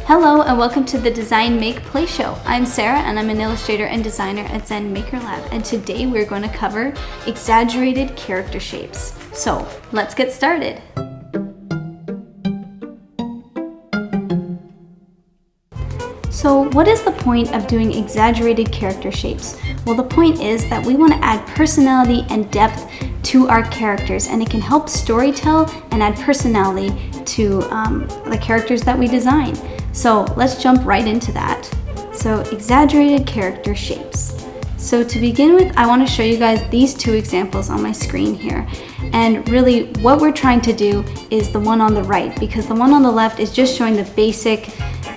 Hello and welcome to the Design Make Play show. I'm Sarah and I'm an illustrator and designer at Zen Maker Lab, and today we're going to cover exaggerated character shapes. So let's get started. So what is the point of doing exaggerated character shapes? Well, the point is that we want to add personality and depth to our characters, and it can help storytell and add personality to the characters that we design. So let's jump right into that. So exaggerated character shapes. So to begin with, I want to show you guys these two examples on my screen here. And really what we're trying to do is the one on the right, because the one on the left is just showing the basic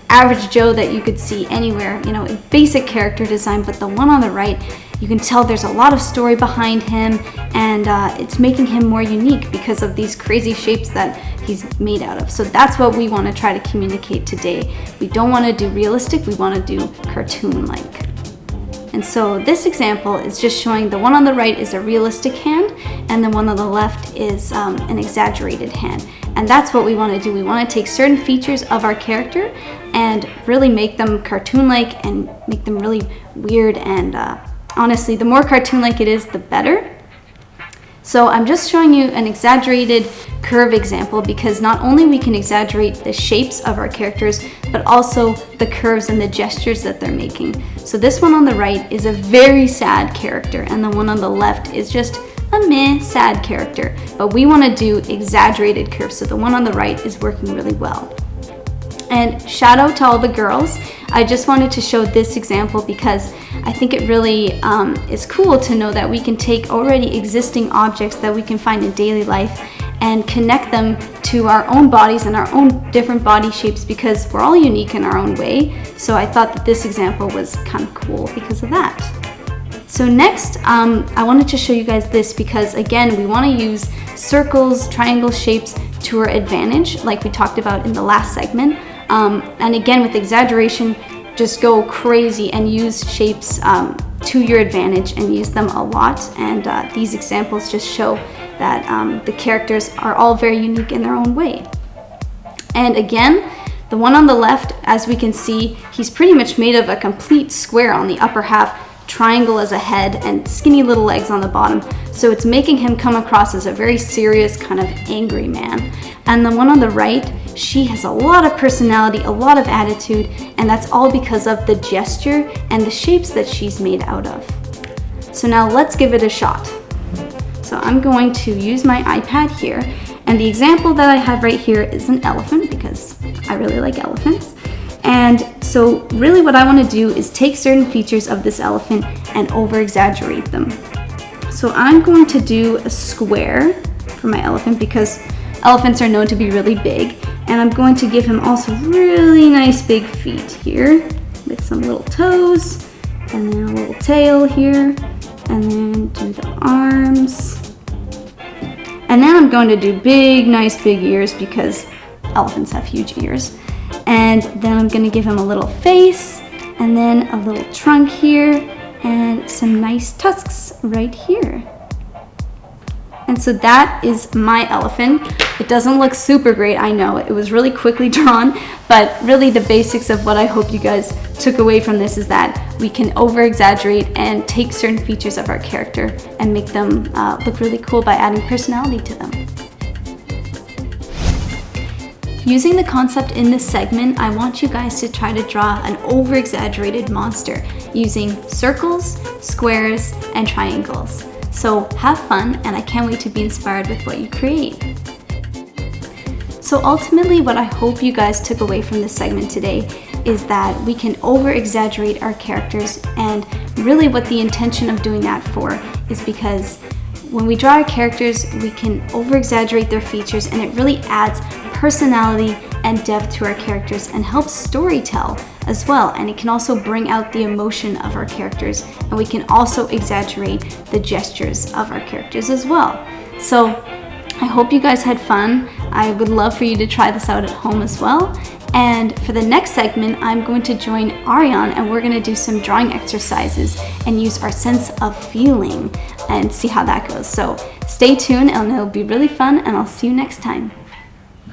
average Joe that you could see anywhere, you know, a basic character design. But the one on the right, you can tell there's a lot of story behind him, and it's making him more unique because of these crazy shapes that he's made out of. So that's what we want to try to communicate today. We don't want to do realistic, we want to do cartoon-like. And so this example is just showing the one on the right is a realistic hand, and the one on the left is an exaggerated hand. And that's what we want to do. We want to take certain features of our character and really make them cartoon-like and make them really weird, and honestly, the more cartoon-like it is, the better. So I'm just showing you an exaggerated curve example because not only we can exaggerate the shapes of our characters, but also the curves and the gestures that they're making. So this one on the right is a very sad character, and the one on the left is just a meh sad character. But we want to do exaggerated curves, so the one on the right is working really well. And shout out to all the girls. I just wanted to show this example because I think it really is cool to know that we can take already existing objects that we can find in daily life and connect them to our own bodies and our own different body shapes, because we're all unique in our own way. So I thought that this example was kind of cool because of that. So next, I wanted to show you guys this because, again, we want to use circles, triangle shapes to our advantage, like we talked about in the last segment. And again, with exaggeration, just go crazy and use shapes to your advantage and use them a lot. And these examples just show that the characters are all very unique in their own way. And again, the one on the left, as we can see, he's pretty much made of a complete square on the upper half, triangle as a head, and skinny little legs on the bottom. So it's making him come across as a very serious, kind of angry man. And the one on the right, she has a lot of personality, a lot of attitude, and that's all because of the gesture and the shapes that she's made out of. So now let's give it a shot. So I'm going to use my iPad here, and the example that I have right here is an elephant because I really like elephants. And so really what I want to do is take certain features of this elephant and over-exaggerate them. So I'm going to do a square for my elephant because elephants are known to be really big. And I'm going to give him also really nice big feet here with some little toes, and then a little tail here, and then do the arms. And then I'm going to do big, nice big ears because elephants have huge ears. And then I'm going to give him a little face, and then a little trunk here, and some nice tusks right here. And so that is my elephant. It doesn't look super great, I know. It was really quickly drawn, but really the basics of what I hope you guys took away from this is that we can over-exaggerate and take certain features of our character and make them look really cool by adding personality to them. Using the concept in this segment, I want you guys to try to draw an over-exaggerated monster using circles, squares, and triangles. So have fun, and I can't wait to be inspired with what you create. So ultimately, what I hope you guys took away from this segment today is that we can over-exaggerate our characters, and really what the intention of doing that for is because when we draw our characters, we can over-exaggerate their features, and it really adds personality and depth to our characters and helps storytell as well. And it can also bring out the emotion of our characters, and we can also exaggerate the gestures of our characters as well. So I hope you guys had fun. I would love for you to try this out at home as well. And for the next segment, I'm going to join Arian, and we're going to do some drawing exercises and use our sense of feeling and see how that goes. So stay tuned, and it'll be really fun, and I'll see you next time.